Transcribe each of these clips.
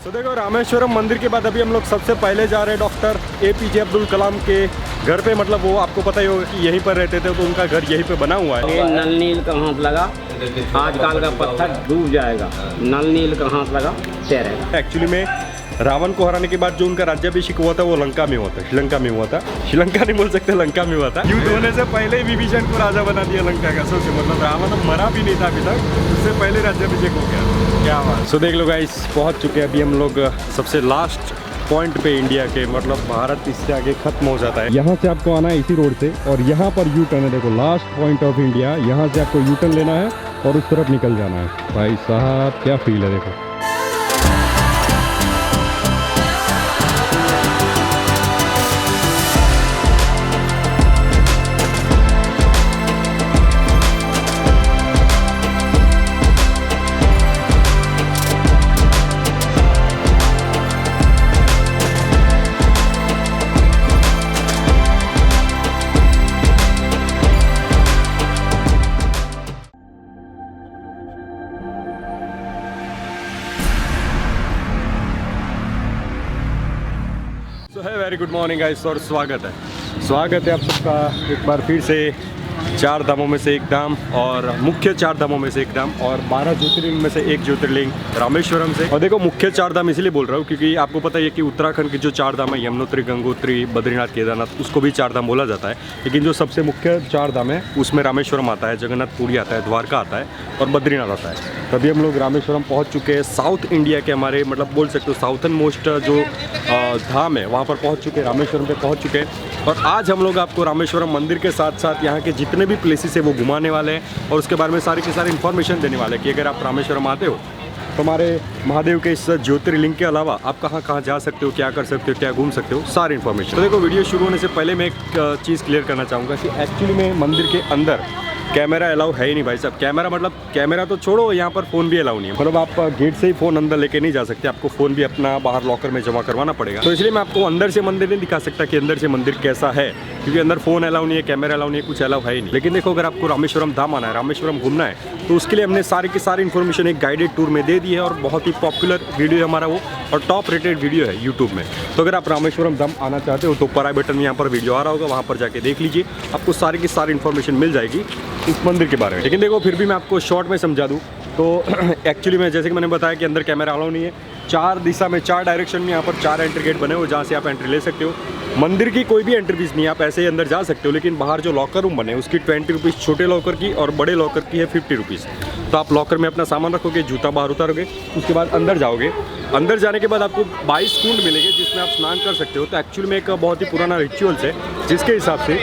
तो देखो रामेश्वरम मंदिर के बाद अभी हम लोग सबसे पहले जा रहे हैं डॉक्टर APJ अब्दुल कलाम के घर पे। मतलब वो आपको पता ही होगा कि यहीं पर रहते थे, तो उनका घर यहीं पे बना हुआ है। ये नल नील का हाथ लगा, आजकल का पत्थर डूब जाएगा। नल नील का हाथ लगा, तैरेगा। एक्चुअली में रावण को हराने के बाद जो उनका राज्याभिषेक हुआ था वो लंका में हुआ था, श्रीलंका में हुआ था। श्रीलंका नहीं बोल सकते, लंका में हुआ था। युद्ध होने से पहले ही विभीषण को राजा बना दिया लंका का। सोचो, मतलब रावण मरा भी नहीं था अभी तक, उससे पहले राज्याभिषेक हो गया। क्या बात। सो देख लो गाइस, पहुंच चुके हैं अभी हम लोग सबसे लास्ट पॉइंट पे इंडिया के। मतलब भारत इससे आगे खत्म हो जाता है। यहाँ से आपको आना है इसी रोड से, और यहाँ पर यू टर्न है। देखो लास्ट पॉइंट ऑफ इंडिया, यहाँ से आपको यू टर्न लेना है और उस तरफ निकल जाना है। भाई साहब क्या फील है देखो। वेरी गुड मॉर्निंग गाइस, और स्वागत है आप सबका एक बार फिर से 4 धामों में से एक धाम, और मुख्य 4 धामों में से एक धाम, और 12 ज्योतिर्लिंग में से एक ज्योतिर्लिंग रामेश्वरम से। और देखो मुख्य 4 धाम इसलिए बोल रहा हूँ क्योंकि आपको पता है कि उत्तराखंड के जो 4 धाम है, यमुनोत्री, गंगोत्री, बद्रीनाथ, केदारनाथ, उसको भी 4 धाम बोला जाता है। लेकिन जो सबसे मुख्य 4 धाम है उसमें रामेश्वरम आता है, जगन्नाथपुरी आता है, द्वारका आता है और बद्रीनाथ आता है। तभी हम लोग रामेश्वरम पहुँच चुके हैं। साउथ इंडिया के हमारे मतलब बोल सकते हो साउथर्न मोस्ट जो धाम है वहाँ पर पहुँच चुके हैं, रामेश्वरम पे पहुँच चुके हैं। और आज हम लोग आपको रामेश्वरम मंदिर के साथ साथ यहाँ के जितने भी प्लेसेस है वो घुमाने वाले हैं, और उसके बारे में सारी की सारी इन्फॉर्मेशन देने वाले हैं कि अगर आप रामेश्वरम आते हो तो हमारे महादेव के इस ज्योतिर्लिंग के अलावा आप कहाँ कहाँ जा सकते हो, क्या कर सकते हो, क्या घूम सकते हो, सारी इन्फॉर्मेशन। तो देखो वीडियो शुरू होने से पहले मैं एक चीज़ क्लियर करना चाहूँगा कि एक्चुअली में मंदिर के अंदर कैमरा अलाउ है ही नहीं भाई साहब। कैमरा मतलब कैमरा तो छोड़ो, यहाँ पर फ़ोन भी अलाउ नहीं है। मतलब आप गेट से ही फ़ोन अंदर लेके नहीं जा सकते, आपको फ़ोन भी अपना बाहर लॉकर में जमा करवाना पड़ेगा। तो इसलिए मैं आपको अंदर से मंदिर नहीं दिखा सकता कि अंदर से मंदिर कैसा है, क्योंकि अंदर फ़ोन अलाउ नहीं है, कैमरा अलाउ नहीं है, कुछ अलाउ है ही नहीं। लेकिन देखो अगर आपको रामेश्वरम धाम आना है, रामेश्वरम घूमना है, तो उसके लिए हमने सारी की सारी इन्फॉर्मेशन एक गाइडेड टूर में दे दी है, और बहुत ही पॉपुलर वीडियो है हमारा वो, और टॉप रेटेड वीडियो है यूट्यूब में। तो अगर आप रामेश्वरम धाम आना चाहते हो तो ऊपर आई बटन में यहाँ पर वीडियो आ रहा होगा, वहाँ पर जाके देख लीजिए, आपको सारी की सारी इन्फॉर्मेशन मिल जाएगी इस मंदिर के बारे में। लेकिन देखो फिर भी मैं आपको शॉर्ट में समझा दूँ तो एक्चुअली में जैसे कि मैंने बताया कि अंदर कैमरा अलाउ नहीं है। 4 दिशा में 4 डायरेक्शन में यहाँ पर 4 एंट्री गेट बने हुए जहाँ से आप एंट्री ले सकते हो। मंदिर की कोई भी एंट्री फीस नहीं है, आप ऐसे ही अंदर जा सकते हो। लेकिन बाहर जो लॉकर रूम बने उसकी 20 रुपीज़ छोटे लॉकर की, और बड़े लॉकर की है 50 रुपीज़। तो आप लॉकर में अपना सामान रखोगे, जूता बाहर उतारोगे, उसके बाद अंदर जाओगे। अंदर जाने के बाद आपको 22 कुंड मिलेंगे जिसमें आप स्नान कर सकते हो। तो एक्चुअली में एक बहुत ही पुराना रिचुअल्स है, जिसके हिसाब से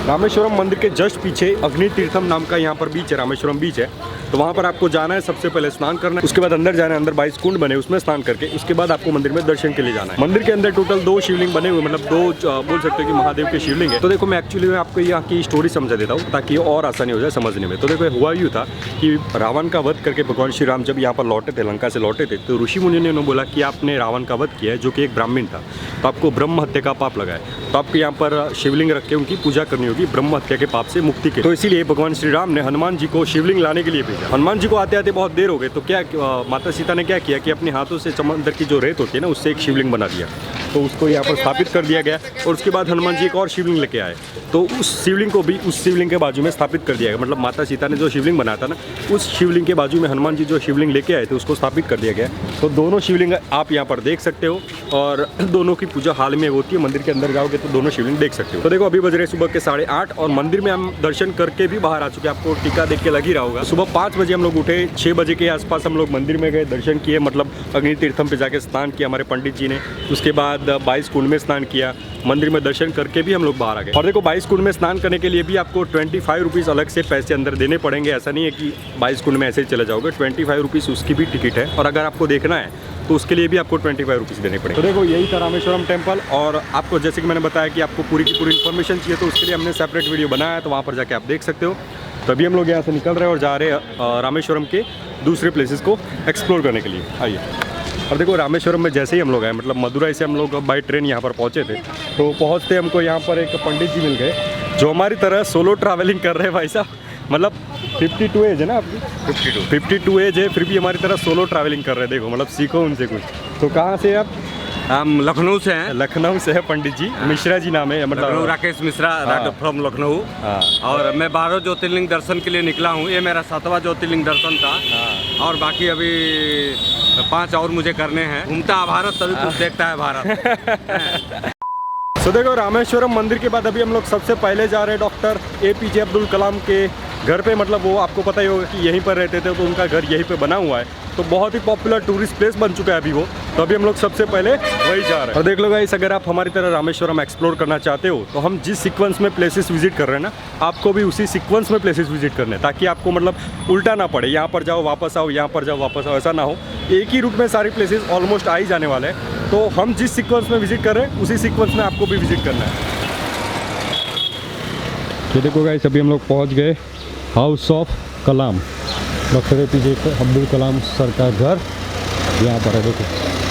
रामेश्वरम मंदिर के जस्ट पीछे अग्नि तीर्थम नाम का यहाँ पर बीच है, रामेश्वरम बीच है। तो वहाँ पर आपको जाना है, सबसे पहले स्नान करना है, उसके बाद अंदर जाना है। अंदर 22 कुंड बने, उसमें स्नान करके उसके बाद आपको मंदिर में दर्शन के लिए जाना है। मंदिर के अंदर टोटल 2 शिवलिंग बने हुए, मतलब 2 बोल सकते हो कि महादेव के शिवलिंग है। तो देखो मैं एक्चुअली में आपको यहाँ की स्टोरी समझा देता हूँ ताकि और आसानी हो जाए समझने में। तो देखो हुआ यूँ था कि रावण का वध करके भगवान श्री राम जब यहाँ पर लौटे थे, लंका से लौटे थे, तो ऋषि मुनि ने बोला कि आपने रावण का वध किया है, जो कि एक ब्राह्मण था, तो आपको ब्रह्म हत्या का पाप लगा है। तो आपको यहाँ पर शिवलिंग रख के उनकी पूजा करनी होगी ब्रह्म हत्या के पाप से मुक्ति के। तो इसीलिए भगवान श्री राम ने हनुमान जी को शिवलिंग लाने के लिए भेजा। हनुमान जी को आते आते बहुत देर हो गई, तो क्या माता सीता ने क्या किया कि अपने हाथों से समंदर की जो रेत होती है ना, उससे एक शिवलिंग बना दिया। तो उसको यहाँ पर स्थापित कर दिया गया, और उसके बाद हनुमान जी एक और शिवलिंग लेके आए, तो उस शिवलिंग को भी उस शिवलिंग के बाजू में स्थापित कर दिया गया। मतलब माता सीता ने जो शिवलिंग बनाया था ना, उस शिवलिंग के बाजू में हनुमान जी जो शिवलिंग लेके आए थे उसको स्थापित कर दिया गया। तो दोनों शिवलिंग आप यहाँ पर देख सकते हो, और दोनों की पूजा हाल में होती है। मंदिर के अंदर जाओगे तो दोनों शिवलिंग देख सकते हो। तो देखो अभी बज रहे सुबह के 8:30, और मंदिर में हम दर्शन करके भी बाहर आ चुके हैं। आपको टीका देख के लग ही रहा होगा। सुबह 5 बजे हम लोग उठे, 6 बजे के आसपास हम लोग मंदिर में गए, दर्शन किए, मतलब अग्नि तीर्थम पे जाके स्नान किया हमारे पंडित जी ने। उसके बाद 22 कुंड में स्नान किया, मंदिर में दर्शन करके भी हम लोग बाहर आ गए। और देखो 22 कुंड में स्नान करने के लिए भी आपको 25 रुपीज़ अलग से पैसे अंदर देने पड़ेंगे। ऐसा नहीं है कि 22 कुंड में ऐसे ही चले जाओगे, 25 रुपीज़ उसकी भी टिकट है, और अगर आपको देखना है तो उसके लिए भी आपको 25 रुपीज़ देने पड़ेंगे। तो देखो यही था रामेश्वरम टेम्पल, और आपको जैसे कि मैंने बताया कि आपको पूरी की पूरी इन्फॉर्मेशन चाहिए, तो उसके लिए हमने सेपरेट वीडियो बनाया है, तो वहाँ पर जाके आप देख सकते हो। तभी हम लोग यहाँ से निकल रहे हैं और जा रहे हैं रामेश्वरम के दूसरे प्लेसेस को एक्सप्लोर करने के लिए। आइए। और देखो रामेश्वरम में जैसे ही हम लोग आए, मतलब मदुरई से हम लोग बाई ट्रेन यहाँ पर पहुँचे थे, तो पहुँचते हमको यहाँ पर एक पंडित जी मिल गए जो हमारी तरह सोलो ट्रैवलिंग कर रहे हैं भाई साहब। मतलब 52 एज है ना आपकी? 52 एज है, फिर भी हमारी तरह सोलो ट्रैवलिंग कर रहे हैं। देखो मतलब सीखो उनसे कुछ। तो कहाँ से आप? हम लखनऊ से हैं। लखनऊ से है पंडित जी, मिश्रा जी नाम है, लखनऊ मतलब राकेश मिश्रा हाँ। फ्रॉम लखनऊ। हाँ और मैं 12 ज्योतिर्लिंग दर्शन के लिए निकला हूँ। ये मेरा 7वां ज्योतिर्लिंग दर्शन था। हाँ। और बाकी अभी 5 और मुझे करने हैं। घूमता है भारत तभी कुछ देखता है भारत। तो देखो रामेश्वरम मंदिर के बाद अभी हम लोग सबसे पहले जा रहे हैं डॉक्टर APJ अब्दुल कलाम के घर पे। मतलब वो आपको पता ही होगा कि यहीं पर रहते थे, तो उनका घर यहीं पे बना हुआ है, तो बहुत ही पॉपुलर टूरिस्ट प्लेस बन चुका है अभी वो। तो अभी हम लोग सबसे पहले वही जा रहे हैं। और देख लो गाइस, अगर आप हमारी तरह रामेश्वरम एक्सप्लोर करना चाहते हो तो हम जिस सीक्वेंस में प्लेसेस विजिट कर रहे हैं ना, आपको भी उसी सीक्वेंस में प्लेसेस विजिट करने हैं, ताकि आपको मतलब उल्टा ना पड़े, यहाँ पर जाओ वापस आओ, यहाँ पर जाओ वापस आओ, ऐसा ना हो। एक ही रूट में सारी प्लेसेस ऑलमोस्ट आ ही जाने वाले हैं। तो हम जिस सीक्वेंस में विजिट कर रहे हैं उसी सीक्वेंस में आपको भी विजिट करना है। ये देखो गाइस, अभी हम लोग पहुँच गए house of Kalam, doctor APJ Abdul Kalam sir का घर यहाँ पर है। देखो,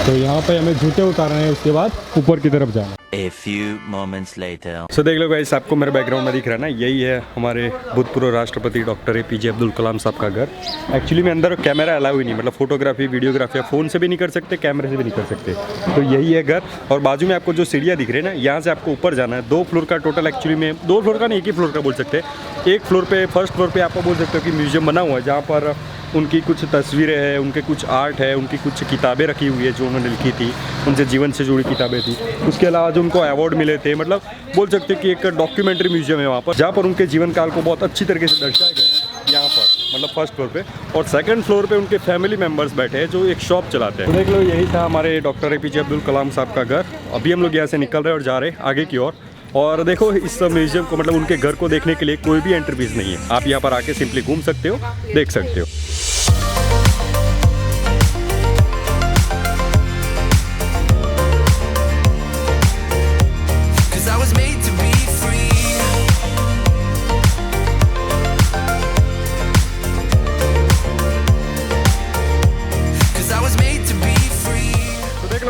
तो यहाँ पे हमें जूते उतारने हैं, उसके बाद ऊपर की तरफ जाना। A few moments later. सो देख लो गाइस, आपको मेरे बैकग्राउंड में दिख रहा है ना, यही है हमारे भूतपूर्व राष्ट्रपति डॉक्टर APJ अब्दुल कलाम साहब का घर। एक्चुअली में अंदर कैमरा अलाउ ही नहीं, मतलब फोटोग्राफी वीडियोग्राफी आप फ़ोन से भी नहीं कर सकते, कैमरे से भी नहीं कर सकते। तो यही है घर। और बाजू में आपको जो सीढ़ियाँ दिख रही है ना, यहाँ से आपको ऊपर जाना है। 2 फ्लोर का टोटल, एक्चुअली में 2 फ्लोर का नहीं, एक ही फ्लोर का बोल सकते हैं। एक फ्लोर पे, फर्स्ट फ्लोर पे आपको बोल सकते हो कि म्यूजियम बना हुआ है, जहाँ पर उनकी कुछ तस्वीरें हैं, उनके कुछ आर्ट है, उनकी कुछ किताबें रखी हुई है जो उन्होंने लिखी थी, उनसे जीवन से जुड़ी किताबें थी। उसके अलावा जो उनको अवार्ड मिले थे, मतलब बोल सकते हैं कि एक डॉक्यूमेंट्री म्यूजियम है वहाँ पर, जहाँ पर उनके जीवन काल को बहुत अच्छी तरीके से दर्शाया गया है यहाँ पर, मतलब फर्स्ट फ्लोर पे। और सेकंड फ्लोर पे उनके फैमिली मेम्बर्स बैठे हैं जो एक शॉप चलाते हैं। तो देख लो, यही था हमारे डॉक्टर APJ अब्दुल कलाम साहब का घर। अभी हम लोग यहाँ से निकल रहे हैं और जा रहे हैं आगे की ओर। और देखो, इस म्यूजियम को, मतलब उनके घर को देखने के लिए कोई भी एंट्री फीस नहीं है। आप यहाँ पर आके सिंपली घूम सकते हो, देख सकते हो।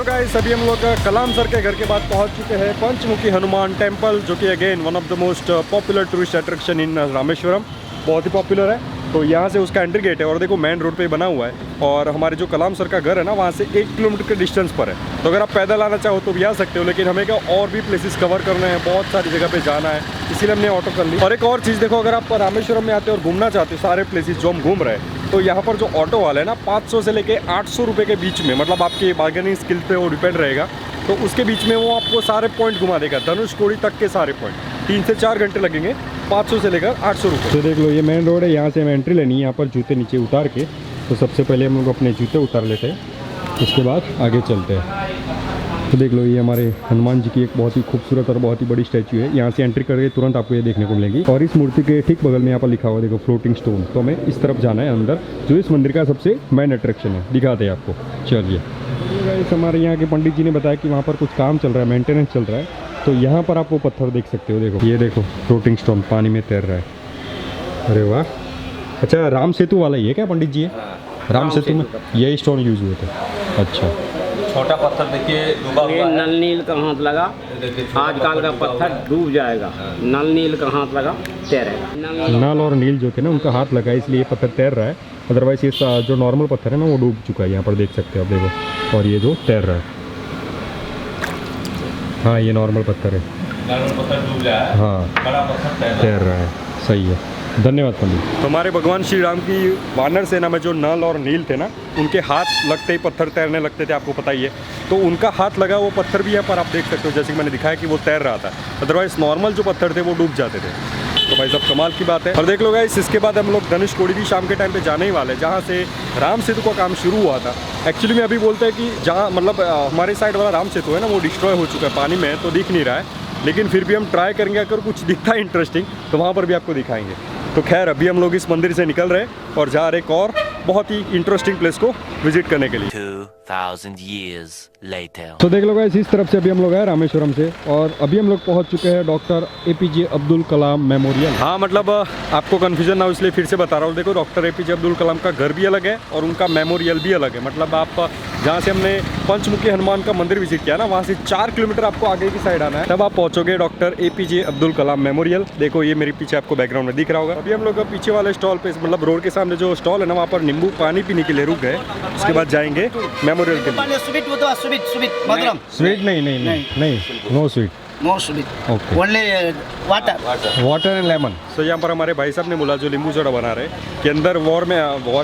गाइस, अभी हम लोग कलाम सर के घर के बाद पहुंच चुके हैं पंचमुखी हनुमान टेम्पल, जो कि again one of the most popular tourist attraction in Rameswaram, बहुत ही पॉपुलर है। तो यहाँ से उसका एंट्री गेट है और देखो मेन रोड पे बना हुआ है। और हमारे जो कलाम सर का घर है ना, वहाँ से 1 किलोमीटर के डिस्टेंस पर है। तो अगर आप पैदल आना चाहो तो भी आ सकते हो, लेकिन हमें क्या और भी प्लेसेस कवर करने हैं, बहुत सारी जगह पे जाना है, इसीलिए हमने ऑटो कर ली। और एक और चीज़ देखो, अगर आप रामेश्वरम में आते हो और घूमना चाहते हो सारे प्लेसेस जो हम घूम रहे हैं, तो यहाँ पर जो ऑटो वाले हैं ना, 500 से लेके 800 रुपये के बीच में, मतलब आपके बार्गेनिंग स्किल पे वो डिपेंड रहेगा, तो उसके बीच में वो आपको सारे पॉइंट घुमा देगा, धनुषकोडी तक के सारे पॉइंट। 3 से 4 घंटे लगेंगे, 500 से लेकर 800 रुपये। तो देख लो, ये मेन रोड है, यहाँ से हमें एंट्री लेनी है। यहाँ पर जूते नीचे उतार के, तो सबसे पहले हम लोग अपने जूते उतार लेते हैं, उसके बाद आगे चलते हैं। तो देख लो, ये हमारे हनुमान जी की एक बहुत ही खूबसूरत और बहुत ही बड़ी स्टैचू है। यहाँ से एंट्री करके तुरंत आपको ये देखने को मिलेगी। और इस मूर्ति के ठीक बगल में यहाँ पर लिखा हुआ देखो, फ्लोटिंग स्टोन। तो हमें इस तरफ जाना है अंदर, जो इस मंदिर का सबसे मेन अट्रैक्शन है। दिखाते हैं आपको, चलिए। गाइस, हमारे यहाँ के पंडित जी ने बताया कि वहाँ पर कुछ काम चल रहा है, मेंटेनेंस चल रहा है। तो यहाँ पर आप वो पत्थर देख सकते हो, देखो ये देखो, फ्लोटिंग स्टोन पानी में तैर रहा है। अरे वाह! अच्छा, राम सेतु वाला ही है क्या पंडित जी? है राम सेतु में यही स्टोन यूज हुए थे। अच्छा, छोटा पत्थर देखिए डूबा हुआ है। नल नील का हाथ लगा, आजकल का पत्थर डूब जाएगा। नल नील का हाथ लगा, तैरेगा। नल और नील जो थे ना, उनका हाथ लगा, इसलिए पत्थर तैर रहा है। अदरवाइज ये जो नॉर्मल पत्थर है ना, वो डूब चुका है। यहाँ पर देख सकते हो आप, देखो। और ये जो तैर रहा है, हाँ ये नॉर्मल पत्थर है, नॉर्मल पत्थर डूब गया है। हाँ, बड़ा पत्थर तैर रहा है। सही है, धन्यवाद पंडित। तो हमारे भगवान श्री राम की वानर सेना में जो नल और नील थे ना, उनके हाथ लगते ही पत्थर तैरने लगते थे, आपको पता ही है। तो उनका हाथ लगा वो पत्थर भी यहाँ पर आप देख सकते हो, जैसे कि मैंने दिखाया कि वो तैर रहा था। अदरवाइज नॉर्मल जो पत्थर थे वो डूब जाते थे। तो भाई साहब कमाल की बात है। और देख लो गाइस, इसके बाद हम लोग धनुषकोडी भी शाम के टाइम पे जाने ही वाले, जहाँ से राम सेतु का काम शुरू हुआ था। एक्चुअली में अभी बोलते हैं कि जहाँ मतलब हमारे साइड वाला राम सेतु है ना, वो डिस्ट्रॉय हो चुका है, पानी में तो दिख नहीं रहा है। लेकिन फिर भी हम ट्राई करेंगे, अगर कुछ दिखता है इंटरेस्टिंग तो वहाँ पर भी आपको दिखाएंगे। तो खैर, अभी हम लोग इस मंदिर से निकल रहे हैं और जा रहे एक और बहुत ही इंटरेस्टिंग प्लेस को विजिट करने के लिए। 2,000 years later. तो देख लो गाइस, इस तरफ से अभी हम लोग आए रामेश्वरम से और अभी हम लोग पहुंच चुके हैं doctor APJ Abdul Kalam memorial. हाँ मतलब आपको कंफ्यूजन ना हो इसलिए फिर से बता रहा हूँ। देखो डॉक्टर APJ अब्दुल कलाम का घर भी अलग है और उनका मेमोरियल भी अलग है। मतलब आप जहाँ से हमने पंचमुखी हनुमान का मंदिर विजिट किया ना, वहाँ से 4 किलोमीटर आपको आगे की साइड आना है, तब आप पहुँचोगे doctor APJ Abdul Kalam memorial. देखो ये मेरे पीछे आपको बैकग्राउंड में दिख रहा होगा। अभी हम लोग पीछे वाले स्टॉल पे, मतलब रोड के सामने जो स्टॉल है ना, वहाँ पर नींबू पानी पीने के लिए रुक गए। उसके बाद जाएंगे मेमोरियल के लिए। स्वीट नहीं, no sweet, No sweet. Okay. Only water. Water and lemon. तो यहाँ पर हमारे भाई साहब ने बोला जो नींबू सोडा बना रहे कि अंदर वॉर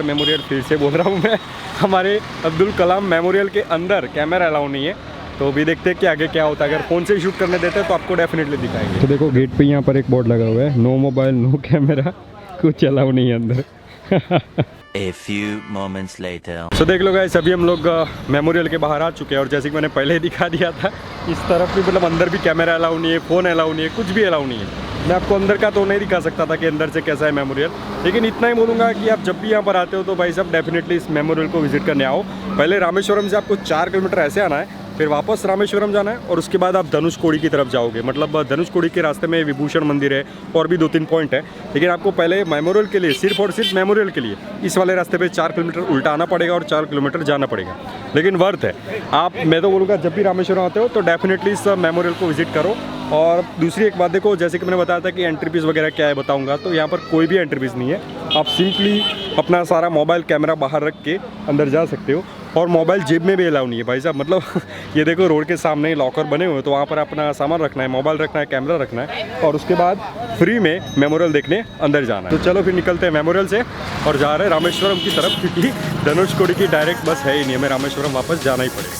मेमोरियल, फिर से बोल रहा हूँ मैं, हमारे अब्दुल कलाम मेमोरियल के अंदर कैमरा अलाउ नहीं है। तो अभी देखते हैं कि आगे क्या होता है। अगर फ़ोन से शूट करने देते हैं तो आपको डेफिनेटली दिखाएंगे। तो देखो गेट पे यहाँ पर एक बोर्ड लगा हुआ है, नो मोबाइल नो कैमरा, कुछ अलाउ नहीं है अंदर। A few moments later. तो देख लो गाइस, अभी हम लोग मेमोरियल के बाहर आ चुके हैं और जैसे कि मैंने पहले ही दिखा दिया था, इस तरफ भी मतलब अंदर भी कैमरा अलाउ नहीं है, फ़ोन अलाउ नहीं है, कुछ भी अलाउ नहीं है। मैं आपको अंदर का तो नहीं दिखा सकता था कि अंदर से कैसा है मेमोरियल, लेकिन इतना ही बोलूँगा कि आप जब भी यहाँ पर आते हो तो भाई साहब डेफिनेटली इस मेमोरियल को विजिट करने आओ। पहले रामेश्वरम से आपको 4 किलोमीटर ऐसे आना है, फिर वापस रामेश्वरम जाना है और उसके बाद आप धनुषकोडी की तरफ जाओगे। मतलब धनुषकोडी के रास्ते में विभूषण मंदिर है और भी 2-3 पॉइंट है, लेकिन आपको पहले मेमोरियल के लिए, सिर्फ और सिर्फ मेमोरियल के लिए इस वाले रास्ते पे 4 किलोमीटर उल्टा आना पड़ेगा और 4 किलोमीटर जाना पड़ेगा, लेकिन वर्थ है। आप, मैं तो बोलूँगा जब भी रामेश्वरम आते हो तो डेफिनेटली इस मेमोरियल को विजिट करो। और दूसरी एक बात देखो, जैसे कि मैंने बताया था कि एंट्री फीस वगैरह क्या है बताऊंगा, तो यहाँ पर कोई भी एंट्री फीस नहीं है। आप सिंपली अपना सारा मोबाइल कैमरा बाहर रख के अंदर जा सकते हो और मोबाइल जेब में भी अलाउ नहीं है भाई साहब। मतलब ये देखो रोड के सामने लॉकर बने हुए हैं, तो वहाँ पर अपना सामान रखना है, मोबाइल रखना है, कैमरा रखना है और उसके बाद फ्री में मेमोरियल देखने अंदर जाना है। तो चलो फिर निकलते हैं मेमोरियल से और जा रहे हैं रामेश्वरम की तरफ, क्योंकि धनुषकोडी की डायरेक्ट बस है ही नहीं, हमें रामेश्वरम वापस जाना ही पड़ेगा।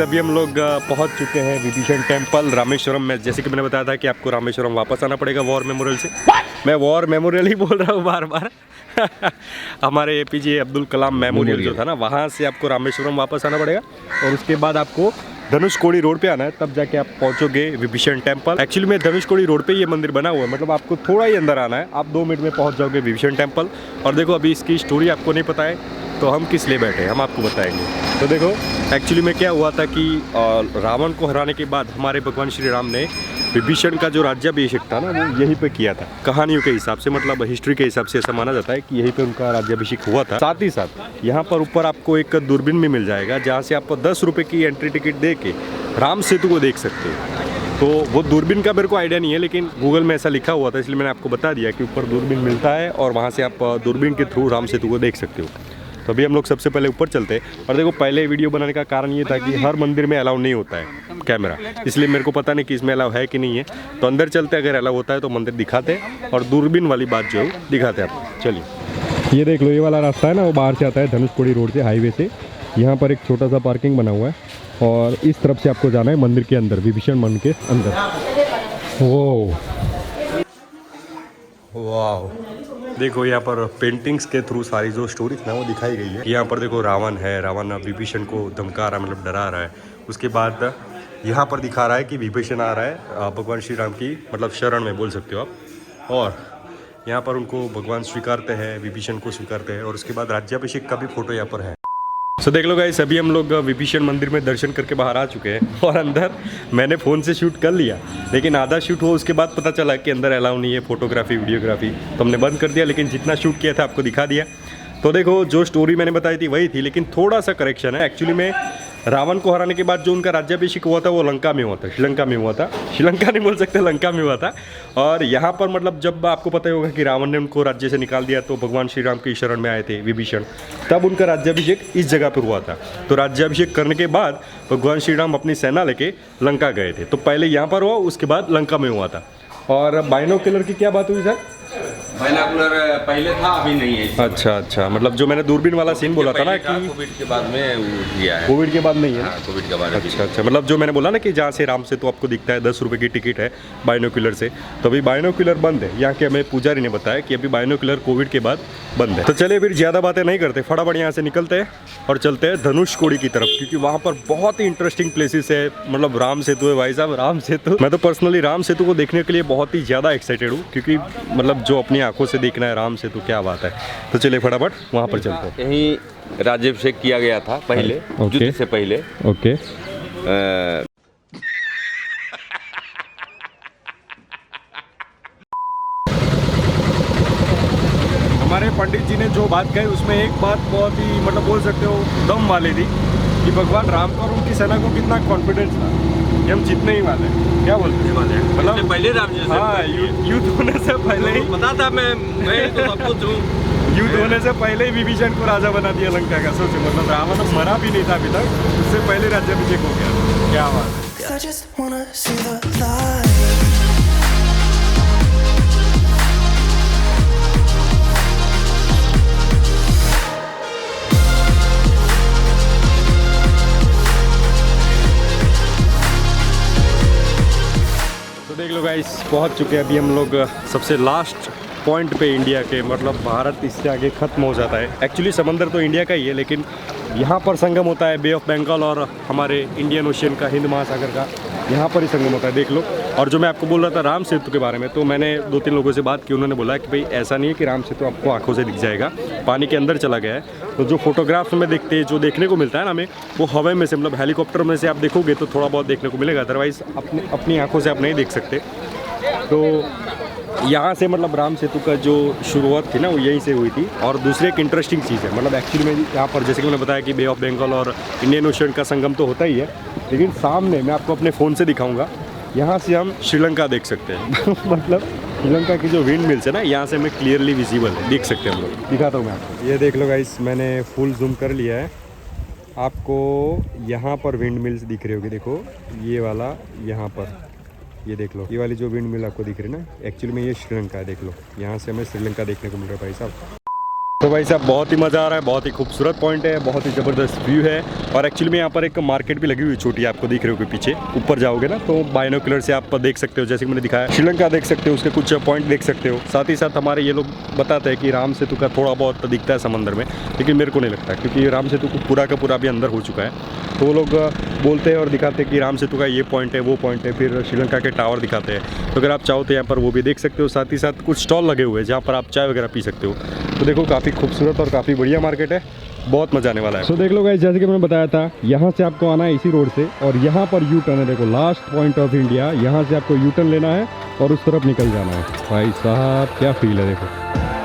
अभी हम लोग पहुंच चुके हैं विभीषण टेम्पल रामेश्वरम में। जैसे कि मैंने बताया था कि आपको रामेश्वरम वापस आना पड़ेगा वॉर मेमोरियल से। मैं वॉर मेमोरियल ही बोल रहा हूँ बार बार। हमारे APJ अब्दुल कलाम मेमोरियल जो था ना, वहाँ से आपको रामेश्वरम वापस आना पड़ेगा और उसके बाद आपको धनुषकोडी रोड पे आना है, तब जाके आप पहुँचोगे विभीषण टेम्पल। एक्चुअली में धनुषकोडी रोड पे ये मंदिर बना हुआ है, मतलब आपको थोड़ा ही अंदर आना है, आप 2 मिनट में पहुँच जाओगे विभीषण टेम्पल। और देखो अभी इसकी स्टोरी आपको नहीं पता है तो हम किस लिए बैठे हैं, हम आपको बताएंगे। तो देखो एक्चुअली में क्या हुआ था कि रावण को हराने के बाद हमारे भगवान श्री राम ने विभीषण का जो राज्याभिषेक था ना, वो यहीं पे किया था। कहानियों के हिसाब से, मतलब हिस्ट्री के हिसाब से ऐसा माना जाता है कि यहीं पे उनका राज्याभिषेक हुआ था। साथ ही साथ यहाँ पर ऊपर आपको एक दूरबीन भी मिल जाएगा, जहाँ से आप 10 रुपये की एंट्री टिकट दे के राम सेतु को देख सकते हो। तो वो दूरबीन का मेरे को आइडिया नहीं है, लेकिन गूगल में ऐसा लिखा हुआ था, इसलिए मैंने आपको बता दिया कि ऊपर दूरबीन मिलता है और वहाँ से आप दूरबीन के थ्रू राम सेतु को देख सकते हो। तो अभी हम लोग सबसे पहले ऊपर चलते हैं। और देखो पहले वीडियो बनाने का कारण ये था कि हर मंदिर में अलाउ नहीं होता है कैमरा, इसलिए मेरे को पता नहीं कि इसमें अलाउ है कि नहीं है। तो अंदर चलते, अगर अलाउ होता है तो मंदिर दिखाते और दूरबीन वाली बात जो है दिखाते हैं आपको। चलिए, ये देख लो, ये वाला रास्ता है ना, वो बाहर से आता है धनुषकोडी रोड से, हाईवे से। यहाँ पर एक छोटा सा पार्किंग बना हुआ है और इस तरफ से आपको जाना है मंदिर के अंदर, विभीषण मंदिर के अंदर। वो वाह, देखो यहाँ पर पेंटिंग्स के थ्रू सारी जो स्टोरी ना वो दिखाई गई है। यहाँ पर देखो रावण है, रावण विभीषण को धमका रहा है, मतलब डरा रहा है। उसके बाद यहाँ पर दिखा रहा है कि विभीषण आ रहा है भगवान श्री राम की मतलब शरण में बोल सकते हो आप। और यहाँ पर उनको भगवान स्वीकारते हैं, विभीषण को स्वीकारते हैं और उसके बाद राज्याभिषेक का भी फोटो यहाँ पर है। सो देख लो गाइस, अभी हम लोग विभीषण मंदिर में दर्शन करके बाहर आ चुके हैं और अंदर मैंने फ़ोन से शूट कर लिया, लेकिन आधा शूट हुआ उसके बाद पता चला कि अंदर अलाउ नहीं है फोटोग्राफी वीडियोग्राफी, तो हमने बंद कर दिया। लेकिन जितना शूट किया था आपको दिखा दिया। तो देखो जो स्टोरी मैंने बताई थी वही थी, लेकिन थोड़ा सा करेक्शन है। एक्चुअली में रावण को हराने के बाद जो उनका राज्याभिषेक हुआ था वो लंका में हुआ था, श्रीलंका में हुआ था, श्रीलंका नहीं बोल सकते, लंका में हुआ था। और यहाँ पर मतलब जब आपको पता ही होगा कि रावण ने उनको राज्य से निकाल दिया तो भगवान श्री राम की शरण में आए थे विभीषण, तब उनका राज्याभिषेक इस जगह पर हुआ था। तो राज्याभिषेक करने के बाद भगवान श्री राम अपनी सेना लेके लंका गए थे। तो पहले यहाँ पर हुआ, उसके बाद लंका में हुआ था। और बाइनोकुलर की क्या बात हुई सर? बाइनोकुलर पहले था, अभी नहीं है। अच्छा अच्छा, मतलब जो मैंने दूरबीन वाला सीन बोला था ना कि कोविड के बाद में वो दिया है। कोविड के बाद नहीं है ना? हाँ, कोविड के बाद। अच्छा अच्छा, मतलब जो मैंने बोला ना कि जहाँ से राम सेतु आपको दिखता है 10 रुपये की टिकट है बाइनोकुलर से, तो अभी बाइनोकुलर बंद है। यहाँ के हमें पुजारी ने बताया कि अभी बाइनोकुलर कोविड के बाद बंद है। तो चलिए फिर ज़्यादा बातें नहीं करते, फटाफट यहाँ से निकलते हैं और चलते हैं धनुषकोडी की तरफ, क्योंकि वहाँ पर बहुत ही इंटरेस्टिंग प्लेसेस है। मतलब राम सेतु है भाई साहब, राम सेतु। मैं तो पर्सनली राम सेतु को देखने के लिए बहुत ही ज़्यादा एक्साइटेड हूँ, क्योंकि मतलब जो अपनी आंखों से देखना है राम सेतु, क्या बात है। तो चलिए फटाफट वहाँ पर चलते हैं। यहीं राज्याभिषेक किया गया था पहले, ओके। युद्ध से पहले। ओके, हमारे पंडित जी ने जो बात कही उसमें एक बात बहुत ही मतलब बोल सकते हो दम वाली थी, कि भगवान राम को और उनकी सेना को कितना कॉन्फिडेंस था कि हम जीतने ही वाले हैं। क्या बोलते हैं? मतलब पहले राम जी हाँ, युद्ध होने से पहले ही, पता था मैं तो सब कुछ हूँ। युद्ध होने से पहले ही विभीषण को राजा बना दिया लंका का। सोचो, मतलब रावण मरा भी नहीं था अभी तक, उससे पहले राज्याभिषेक हो गया। क्या बात है। 'Cause I just wanna see the light. तो देख लो गाइस, पहुंच चुके हैं अभी हम लोग सबसे लास्ट पॉइंट पे इंडिया के। मतलब भारत इससे आगे ख़त्म हो जाता है। एक्चुअली समंदर तो इंडिया का ही है, लेकिन यहाँ पर संगम होता है बे ऑफ बंगाल और हमारे इंडियन ओशियन का, हिंद महासागर का, यहाँ पर ही संगम होता है। देख लो। और जो मैं आपको बोल रहा था राम सेतु के बारे में, तो मैंने 2-3 लोगों से बात की, उन्होंने बोला कि भाई ऐसा नहीं है कि राम सेतु आपको आंखों से दिख जाएगा, पानी के अंदर चला गया है। तो जो फोटोग्राफ्स में देखते हैं, जो देखने को मिलता है ना हमें, वो हवा में से, मतलब हेलीकॉप्टर में से आप देखोगे तो थोड़ा बहुत देखने को मिलेगा, अदरवाइज़ अपनी आंखों से आप नहीं देख सकते। तो यहाँ से मतलब राम सेतु का जो शुरुआत थी ना, वो यहीं से हुई थी। और दूसरी एक इंटरेस्टिंग चीज़ है, मतलब एक्चुअली में यहाँ पर जैसे कि मैंने बताया कि बे ऑफ बंगाल और इंडियन ओशन का संगम तो होता ही है, लेकिन सामने मैं आपको अपने फ़ोन से दिखाऊंगा, यहाँ से हम श्रीलंका देख सकते हैं। मतलब श्रीलंका की जो विंड मिल्स है ना, यहाँ से हमें क्लियरली विजिबल है, देख सकते हैं हम लोग। दिखाता हूँ मैं आपको, ये देख लो गाइस, मैंने फुल जूम कर लिया है। आपको यहाँ पर विंड मिल्स दिख रही होगी, देखो ये वाला, यहाँ पर ये देख लो, ये वाली जो विंड मिल आपको दिख रही है ना, एक्चुअली में ये श्रीलंका है। देख लो, यहाँ से हमें श्रीलंका देखने को मिल रहा है भाई साहब। तो भाई साहब बहुत ही मज़ा आ रहा है, बहुत ही खूबसूरत पॉइंट है, बहुत ही ज़बरदस्त व्यू है। और एक्चुअली में यहाँ पर एक मार्केट भी लगी हुई छोटी, आपको दिख रही होगी पीछे। ऊपर जाओगे ना तो बाइनोकुलर से आप देख सकते हो, जैसे कि मैंने दिखाया, श्रीलंका देख सकते हो, उसके कुछ पॉइंट देख सकते हो। साथ ही साथ हमारे ये लोग बताते हैं कि राम सेतु का थोड़ा बहुत दिखता है समंदर में, लेकिन मेरे को नहीं लगता, क्योंकि राम सेतु को पूरा का पूरा भी अंदर हो चुका है। तो वो लोग बोलते हैं और दिखाते हैं कि राम सेतु का ये पॉइंट है, वो पॉइंट है, फिर श्रीलंका के टावर दिखाते हैं। तो अगर आप चाहो तो यहाँ पर वो भी देख सकते हो। साथ ही साथ कुछ स्टॉल लगे हुए हैं जहाँ पर आप चाय वगैरह पी सकते हो। तो देखो, काफ़ी खूबसूरत और काफ़ी बढ़िया मार्केट है, बहुत मजा आने वाला है। तो देख लो गाइस, जैसे कि मैंने बताया था, यहाँ से आपको आना है इसी रोड से, और यहाँ पर यू टर्न है। देखो, लास्ट पॉइंट ऑफ इंडिया, यहाँ से आपको यू टर्न लेना है और उस तरफ निकल जाना है। भाई साहब क्या फील है, देखो।